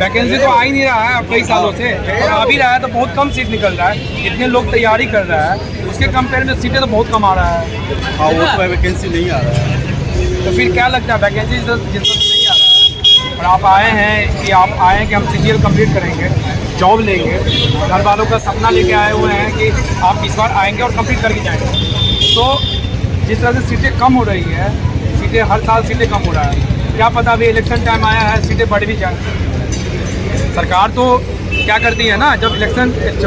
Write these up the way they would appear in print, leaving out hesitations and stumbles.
Vacancy तो आ ही नहीं रहा है अब कई सालों से, और आ भी रहा है तो बहुत कम सीट निकल रहा है। इतने लोग तैयारी कर रहा है, उसके कंपेयर में सीटें तो बहुत कम आ रहा है। हाँ, वो तो वैकेंसी नहीं आ रहा है। तो फिर क्या लगता है वैकेंसी जिस वक्त नहीं आ रहा है और आप आए हैं कि हम CGL कंप्लीट करेंगे, जॉब लेंगे, घर वालों का सपना लेके आए हुए हैं कि आप इस बार आएंगे और कंप्लीट करके जाएंगे, तो जिस तरह से सीटें कम हो रही है, सीटें हर साल सीटें कम हो रहा है, क्या पता अभी इलेक्शन टाइम आया है सीटें बढ़ भी जाए। सरकार तो क्या करती है ना, जब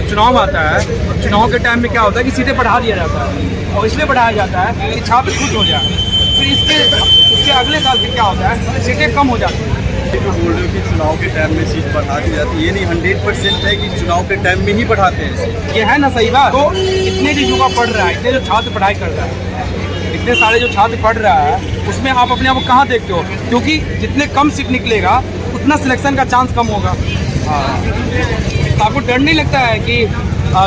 चुनाव आता है, चुनाव के टाइम में क्या होता है कि सीटें बढ़ा दिया जाता है, और इसलिए बढ़ाया जाता है कि छात्र खुश हो जाए। फिर उसके अगले साल फिर क्या होता है, सीटें कम हो जाती हैं। जो बोल रहे हो कि चुनाव के टाइम में सीट बढ़ा दी जाती है, ये नहीं 100% है कि चुनाव के टाइम में ही बढ़ाते हैं। ये है ना सही बात। तो इतने जो युवा पढ़ रहा है, इतने जो छात्र पढ़ाई कर रहा है, इतने सारे जो छात्र पढ़ रहा है, उसमें आप अपने आप को कहाँ देखते हो? क्योंकि जितने कम सीट निकलेगा उतना सिलेक्शन का चांस कम होगा। हाँ, तो आपको डर नहीं लगता है कि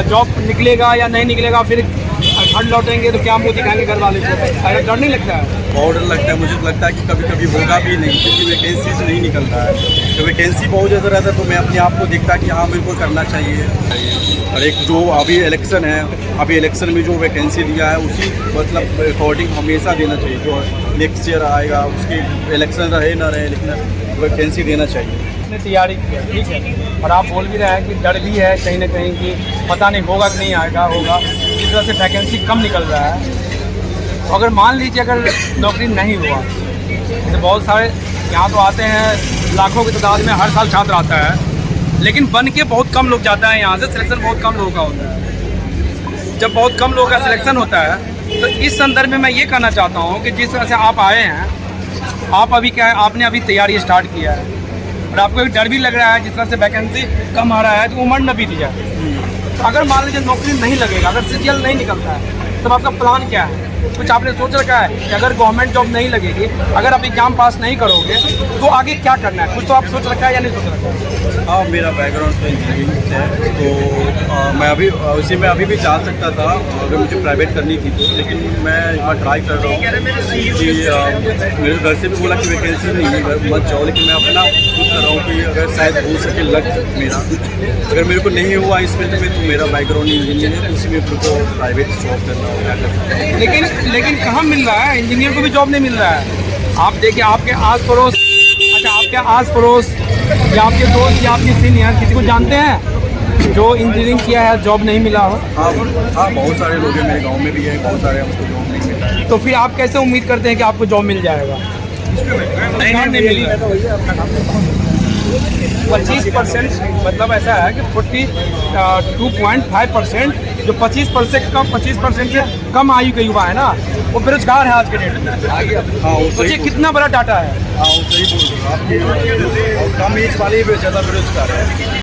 जॉब निकलेगा या नहीं निकलेगा, फिर घर लौटेंगे तो क्या मुँह दिखाएंगे घर वाले को? अगर डर नहीं लगता है? बहुत डर लगता है। मुझे तो लगता है कि कभी कभी होगा भी नहीं, क्योंकि वैकेंसी नहीं निकल रहा है। तो वैकेंसी बहुत ज़्यादा रहता है तो मैं अपने आप को देखता कि हाँ मेरे को करना चाहिए। और एक जो अभी इलेक्शन है, अभी इलेक्शन में जो वैकेंसी दिया है उसी मतलब अकॉर्डिंग हमेशा देना चाहिए। जो नेक्स्ट ईयर आएगा उसकी इलेक्शन रहे ना रहे, लेकिन वैकेंसी देना चाहिए। ने तैयारी की है, ठीक है, और आप बोल भी रहे हैं कि डर भी है कहीं ना कहीं कि पता नहीं होगा कि नहीं आएगा, होगा, जिस तरह से वैकेंसी कम निकल रहा है। तो अगर मान लीजिए अगर नौकरी नहीं हुआ, जैसे बहुत सारे यहाँ तो आते हैं लाखों की तादाद में हर साल छात्र आता है, लेकिन बन के बहुत कम लोग जाता है यहाँ से, सिलेक्शन बहुत कम लोगों का होता है। जब बहुत कम लोगों का सिलेक्शन होता है तो इस संदर्भ में मैं ये कहना चाहता हूँ कि जिस तरह से आप आए हैं, आप अभी क्या है, आपने अभी तैयारी स्टार्ट किया है और आपको एक डर भी लग रहा है जिस तरह से वैकेंसी कम आ रहा है तो उम्र न बीत जाए। तो अगर मान लीजिए नौकरी नहीं लगेगा, अगर CGL नहीं निकलता है, तब आपका प्लान क्या है? कुछ आपने सोच रखा है कि अगर गवर्नमेंट जॉब नहीं लगेगी, अगर आप एग्जाम पास नहीं करोगे तो आगे क्या करना है? कुछ तो आप सोच रखा है या नहीं सोच रखा है? हाँ, मेरा बैकग्राउंड तो इंजीनियरिंग है, तो मैं अभी उसी में अभी भी चाह सकता था अगर मुझे प्राइवेट करनी थी तो, लेकिन मैं एक बार ट्राई कर रहा हूँ कि मेरे घर से भी बोला कि वैकेंसी नहीं है, मत जाओ, लेकिन मैं अपना खुद कर रहा हूँ कि अगर शायद हो सके लग मेरा, अगर मेरे को नहीं हुआ इस फील्ड में तो मेरा बैकग्राउंड इंजीनियर है, उसी में मेरे को प्राइवेट जॉब करना होगा। लेकिन कहाँ मिल रहा है? इंजीनियर को भी जॉब नहीं मिल रहा है। आप देखिए आपके आस पड़ोस, अच्छा आपके आस पड़ोस या आपके दोस्त या आपके सीनियर किसी को जानते हैं जो इंजीनियरिंग किया है जॉब नहीं मिला हो? हाँ, बहुत सारे लोग हैं, मेरे गांव में भी है, बहुत सारे हमको जॉब नहीं मिला है। तो फिर आप कैसे उम्मीद करते हैं कि आपको जॉब मिल जाएगा? नहीं मिल रहा है। 25% मतलब ऐसा है कि 42.5% जो 25% से कम आयु के युवा है ना, वो बेरोजगार है आज के डेट में। हाँ, सोचिए कितना बड़ा डाटा है। हाँ, वो सही बोल रहे हो आप, कम एज वाले भी ज़्यादा बेरोजगार है।